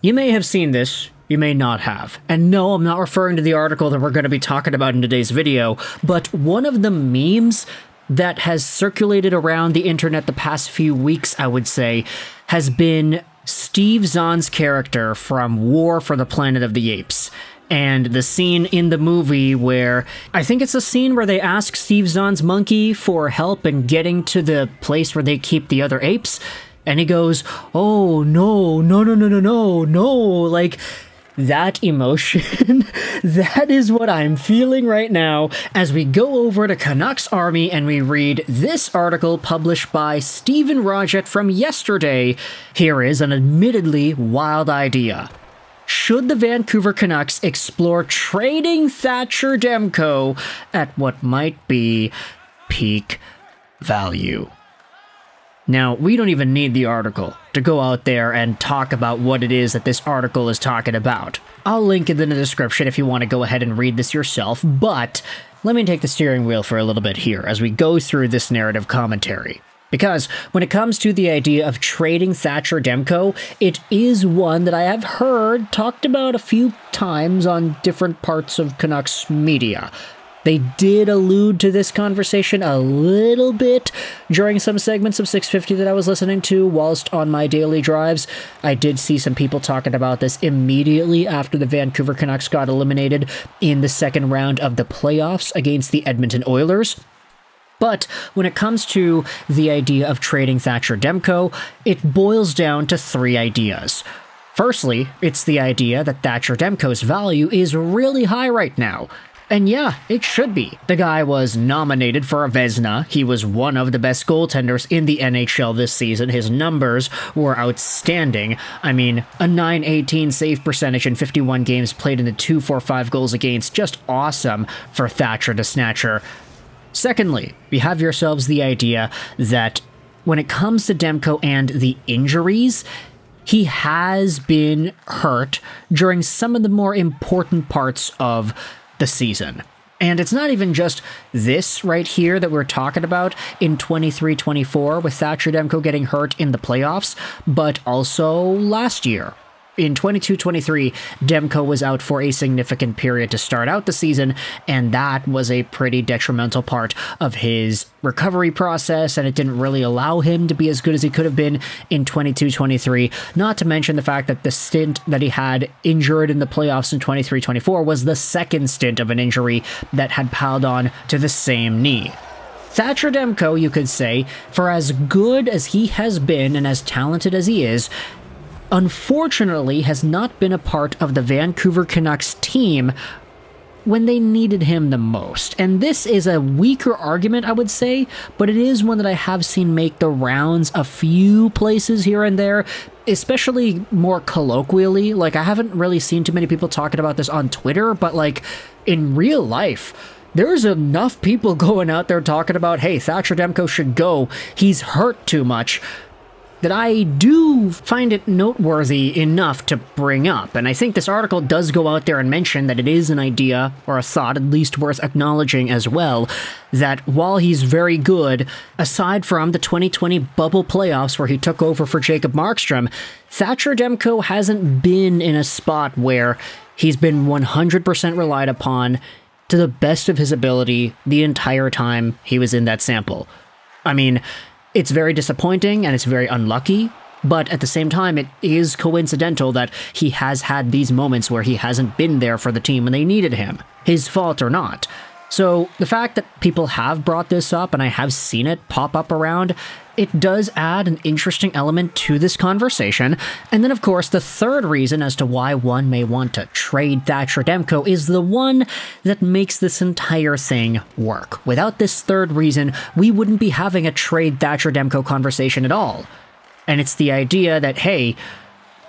You may have seen this, you may not have. And no, I'm not referring to the article that we're going to be talking about in today's video, but one of the memes that has circulated around the internet the past few weeks, I would say, has been Steve Zahn's character from War for the Planet of the Apes. And the scene in the movie where, I think it's a scene where they ask Steve Zahn's monkey for help in getting to the place where they keep the other apes. And he goes, oh, no, like, that emotion, that is what I'm feeling right now as we go over to Canucks Army and we read this article published by Steven Rogett from yesterday. Here is an admittedly wild idea. Should the Vancouver Canucks explore trading Thatcher Demko at what might be peak value? Now, we don't even need the article to go out there and talk about what it is that this article is talking about. I'll link it in the description if you want to go ahead and read this yourself, but let me take the steering wheel for a little bit here as we go through this narrative commentary. Because when it comes to the idea of trading Thatcher Demko, it is one that I have heard talked about a few times on different parts of Canucks media. They did allude to this conversation a little bit during some segments of 650 that I was listening to whilst on my daily drives. I did see some people talking about this immediately after the Vancouver Canucks got eliminated in the second round of the playoffs against the Edmonton Oilers. But when it comes to the idea of trading Thatcher Demko, it boils down to three ideas. Firstly, it's the idea that Thatcher Demko's value is really high right now. And yeah, it should be. The guy was nominated for a Vezina. He was one of the best goaltenders in the NHL this season. His numbers were outstanding. I mean, a .918 save percentage in 51 games played into 245 goals against. Just awesome for Thatcher the Snatcher. Secondly, you have yourselves the idea that when it comes to Demko and the injuries, he has been hurt during some of the more important parts of the season. And it's not even just this right here that we're talking about in 23-24 with Thatcher Demko getting hurt in the playoffs, but also last year. In 22-23, Demko was out for a significant period to start out the season, and that was a pretty detrimental part of his recovery process, and it didn't really allow him to be as good as he could have been in 22-23, not to mention the fact that the stint that he had injured in the playoffs in 23-24 was the second stint of an injury that had piled on to the same knee. Thatcher Demko, you could say, for as good as he has been and as talented as he is, unfortunately has not been a part of the Vancouver Canucks team when they needed him the most. And this is a weaker argument, I would say, but it is one that I have seen make the rounds a few places here and there, especially more colloquially. Like, I haven't really seen too many people talking about this on Twitter, but like in real life, there's enough people going out there talking about, hey, Thatcher Demko should go, he's hurt too much, that I do find it noteworthy enough to bring up. And I think this article does go out there and mention that it is an idea, or a thought at least worth acknowledging as well, that while he's very good, aside from the 2020 bubble playoffs where he took over for Jacob Markstrom, Thatcher Demko hasn't been in a spot where he's been 100% relied upon to the best of his ability the entire time he was in that sample. I mean, it's very disappointing and it's very unlucky, but at the same time, it is coincidental that he has had these moments where he hasn't been there for the team when they needed him, his fault or not. So the fact that people have brought this up and I have seen it pop up around, it does add an interesting element to this conversation. And then, of course, the third reason as to why one may want to trade Thatcher Demko is the one that makes this entire thing work. Without this third reason, we wouldn't be having a trade Thatcher Demko conversation at all. And it's the idea that, hey,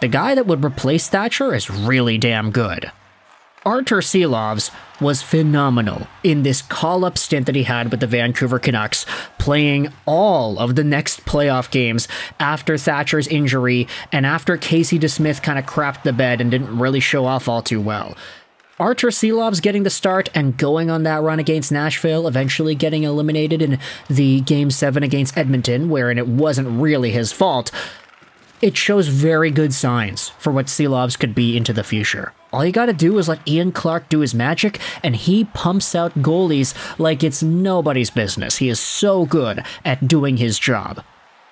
the guy that would replace Thatcher is really damn good. Artur Silovs was phenomenal in this call-up stint that he had with the Vancouver Canucks, playing all of the next playoff games after Thatcher's injury and after Casey DeSmith kind of crapped the bed and didn't really show off all too well. Artur Silovs getting the start and going on that run against Nashville, eventually getting eliminated in the Game 7 against Edmonton, wherein it wasn't really his fault. It shows very good signs for what Silovs could be into the future. All you gotta do is let Ian Clark do his magic, and he pumps out goalies like it's nobody's business. He is so good at doing his job.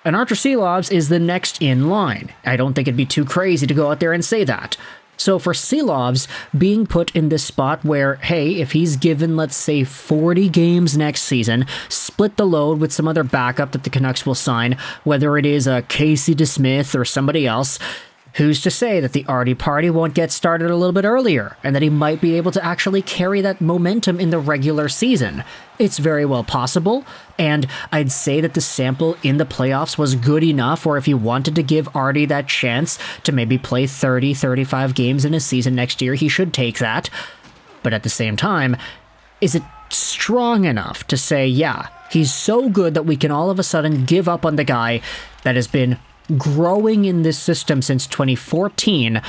And Artur Silovs is the next in line. I don't think it'd be too crazy to go out there and say that. So for Silovs being put in this spot where, hey, if he's given, let's say, 40 games next season, split the load with some other backup that the Canucks will sign, whether it is a Casey DeSmith or somebody else, who's to say that the Artie party won't get started a little bit earlier, and that he might be able to actually carry that momentum in the regular season? It's very well possible, and I'd say that the sample in the playoffs was good enough, or if you wanted to give Artie that chance to maybe play 30, 35 games in a season next year, he should take that. But at the same time, is it strong enough to say, yeah, he's so good that we can all of a sudden give up on the guy that has been growing in this system since 2014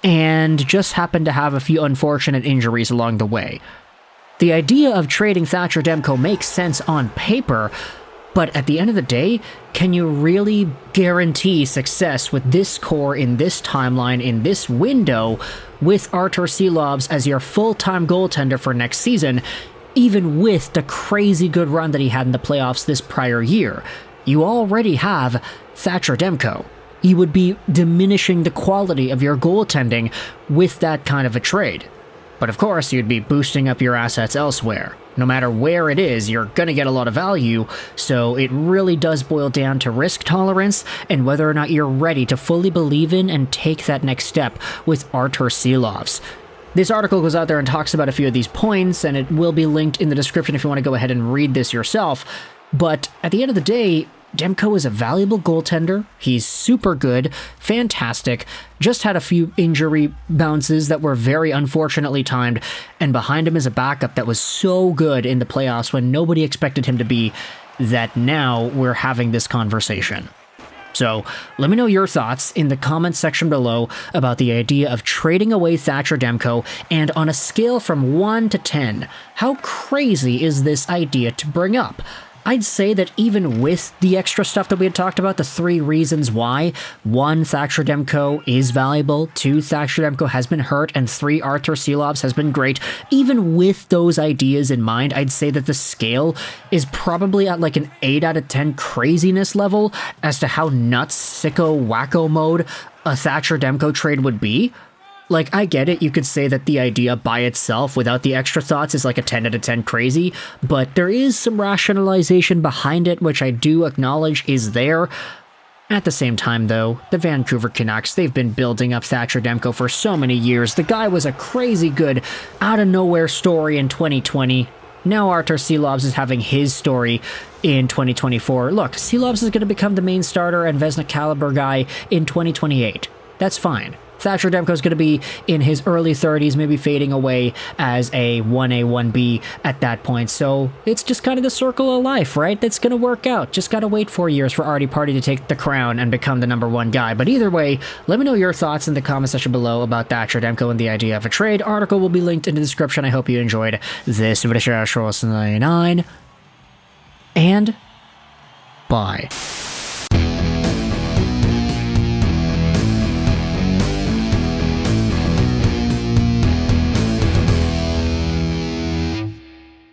and just happened to have a few unfortunate injuries along the way? The idea of trading Thatcher Demko makes sense on paper, but at the end of the day, can you really guarantee success with this core in this timeline, in this window, with Artur Silovs as your full-time goaltender for next season, even with the crazy good run that he had in the playoffs this prior year? You already have Thatcher Demko. You would be diminishing the quality of your goaltending with that kind of a trade. But of course, you'd be boosting up your assets elsewhere. No matter where it is, you're going to get a lot of value, so it really does boil down to risk tolerance and whether or not you're ready to fully believe in and take that next step with Artur Silovs. This article goes out there and talks about a few of these points, and it will be linked in the description if you want to go ahead and read this yourself. But at the end of the day, Demko is a valuable goaltender. He's super good, fantastic, just had a few injury bounces that were very unfortunately timed, and behind him is a backup that was so good in the playoffs when nobody expected him to be, that now we're having this conversation. So let me know your thoughts in the comments section below about the idea of trading away Thatcher Demko, and on a scale from 1 to 10, how crazy is this idea to bring up? I'd say that even with the extra stuff that we had talked about, the 3 reasons why: 1, Thatcher Demko is valuable, 2, Thatcher Demko has been hurt, and 3, Artur Silovs has been great. Even with those ideas in mind, I'd say that the scale is probably at like an 8 out of 10 craziness level as to how nuts, sicko, wacko mode a Thatcher Demko trade would be. Like, I get it, you could say that the idea by itself, without the extra thoughts, is like a 10 out of 10 crazy, but there is some rationalization behind it, which I do acknowledge is there. At the same time, though, the Vancouver Canucks, they've been building up Thatcher Demko for so many years. The guy was a crazy good, out-of-nowhere story in 2020. Now Artur Silovs is having his story in 2024. Look, Silovs is going to become the main starter and Vezina caliber guy in 2028. That's fine. Thatcher Demko is going to be in his early 30s, maybe fading away as a 1A, 1B at that point. So it's just kind of the circle of life, right? That's going to work out. Just got to wait 4 years for Artie Party to take the crown and become the #1 guy. But either way, let me know your thoughts in the comment section below about Thatcher Demko and the idea of a trade. Article will be linked in the description. I hope you enjoyed this video. And bye.